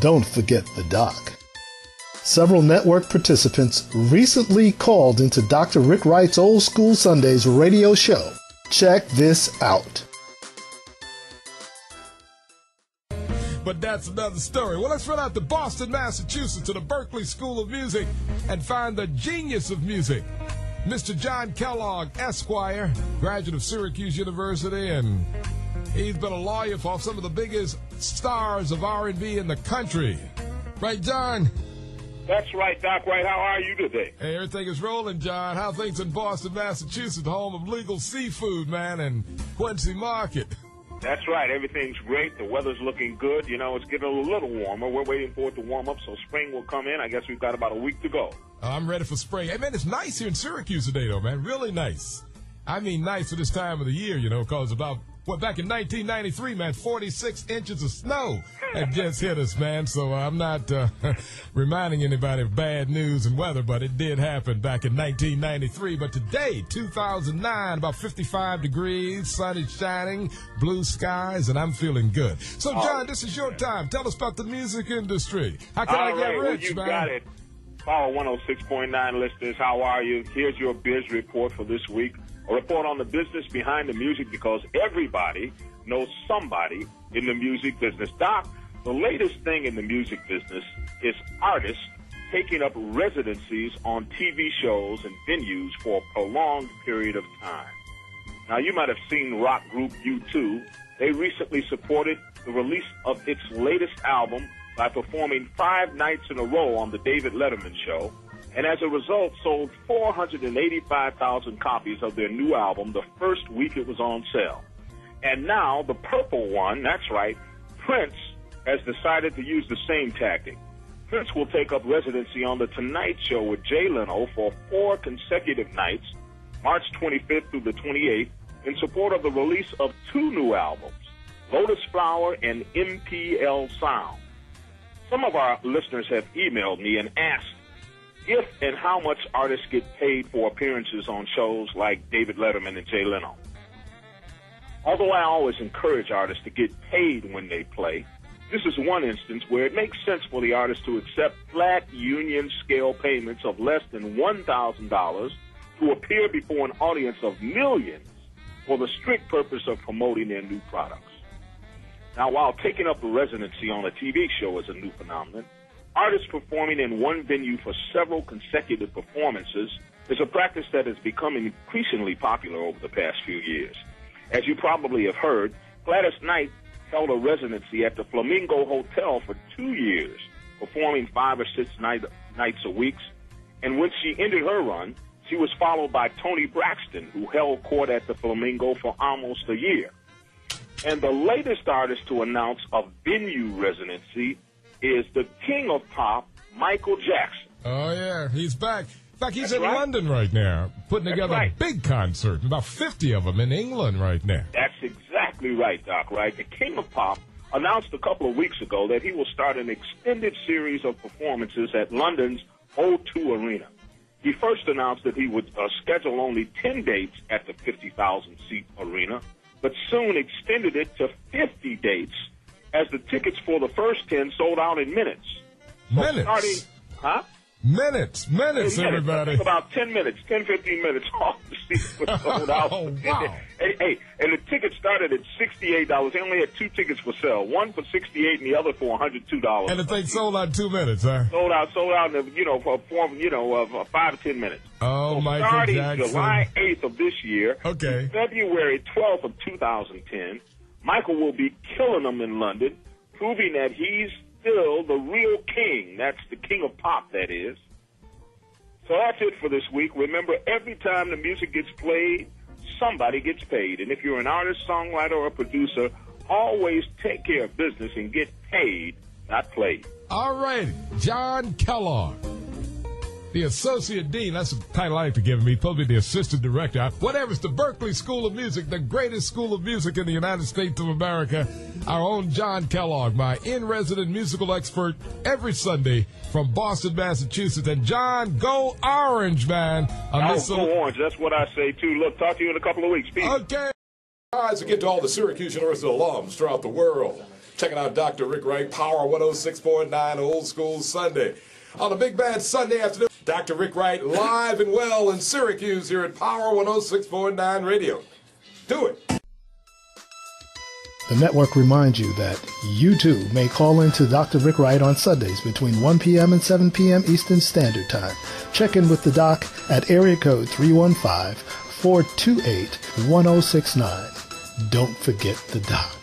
Don't forget the doc. Several network participants recently called into Dr. Rick Wright's Old School Sundays radio show. Check this out. But that's another story. Well, let's run out to Boston, Massachusetts, to the Berklee School of Music and find the genius of music, Mr. John Kellogg, Esquire, graduate of Syracuse University, and he's been a lawyer for some of the biggest stars of R&B in the country. Right, John? That's right, Doc Wright. How are you today? Hey, everything is rolling, John. How things in Boston, Massachusetts, the home of legal seafood, man, and Quincy Market? That's right. Everything's great. The weather's looking good. You know, it's getting a little warmer. We're waiting for it to warm up, so spring will come in. I guess we've got about a week to go. I'm ready for spring. Hey, man, it's nice here in Syracuse today, though, man. Really nice. I mean nice for this time of the year, you know, because back in 1993, man, 46 inches of snow had just hit us, man. So I'm not reminding anybody of bad news and weather, but it did happen back in 1993. But today, 2009, about 55 degrees, sun is shining, blue skies, and I'm feeling good. So, John, this is your time. Tell us about the music industry. How can I get rich, well, man? Got it. Power 106.9 listeners, how are you? Here's your biz report for this week. A report on the business behind the music, because everybody knows somebody in the music business. Doc, the latest thing in the music business is artists taking up residencies on TV shows and venues for a prolonged period of time. Now, you might have seen rock group U2. They recently supported the release of its latest album by performing 5 nights in a row on the David Letterman show, and as a result sold 485,000 copies of their new album the first week it was on sale. And now the purple one, that's right, Prince, has decided to use the same tactic. Prince will take up residency on The Tonight Show with Jay Leno for 4 consecutive nights, March 25th through the 28th, in support of the release of 2 new albums, Lotus Flower and MPL Sound. Some of our listeners have emailed me and asked if and how much artists get paid for appearances on shows like David Letterman and Jay Leno. Although I always encourage artists to get paid when they play, this is one instance where it makes sense for the artist to accept flat union scale payments of less than $1,000 to appear before an audience of millions for the strict purpose of promoting their new products. Now, while taking up a residency on a TV show is a new phenomenon, artists performing in one venue for several consecutive performances is a practice that has become increasingly popular over the past few years. As you probably have heard, Gladys Knight held a residency at the Flamingo Hotel for 2 years, performing 5 or 6 nights a week. And when she ended her run, she was followed by Toni Braxton, who held court at the Flamingo for almost a year. And the latest artist to announce a venue residency is the king of pop, Michael Jackson. Oh, yeah, he's back. In fact, he's in London right now, putting together a big concert, about 50 of them in England right now. That's exactly right, Doc, right? The king of pop announced a couple of weeks ago that he will start an extended series of performances at London's O2 Arena. He first announced that he would schedule only 10 dates at the 50,000-seat arena, but soon extended it to 50 dates as the tickets for the first 10 sold out in minutes. So Minutes? Minutes, everybody. About 10 minutes, 10, 15 minutes off the seats were sold out. Oh, wow. Hey, and the tickets started at $68. They only had 2 tickets for sale, one for $68 and the other for $102. And the thing sold out in 2 minutes, huh? Sold out in, for 5 to 10 minutes. Oh, so Michael starting Jackson. July 8th of this year, okay, February 12th of 2010, Michael will be killing them in London, proving that he's still the real king. That's the king of pop, that is. So that's it for this week. Remember, every time the music gets played, somebody gets paid. And if you're an artist, songwriter, or producer, always take care of business and get paid, not played. All right, John Kellogg, the Associate Dean. That's the title I like to give him. He's probably the Assistant Director. Whatever, it's the Berklee School of Music, the greatest school of music in the United States of America. Our own John Kellogg, my in-resident musical expert, every Sunday from Boston, Massachusetts. And John, go Orange, man. Go Orange. That's what I say, too. Look, talk to you in a couple of weeks. Peace. Okay. Guys, again to all the Syracuse University alums throughout the world. Checking out Dr. Rick Wright, Power 106.9 Old School Sunday. On a big bad Sunday afternoon, Dr. Rick Wright live and well in Syracuse here at Power 106.9 Radio. Do it. The network reminds you that you too may call in to Dr. Rick Wright on Sundays between 1 p.m. and 7 p.m. Eastern Standard Time. Check in with the doc at area code 315-428-1069. Don't forget the doc.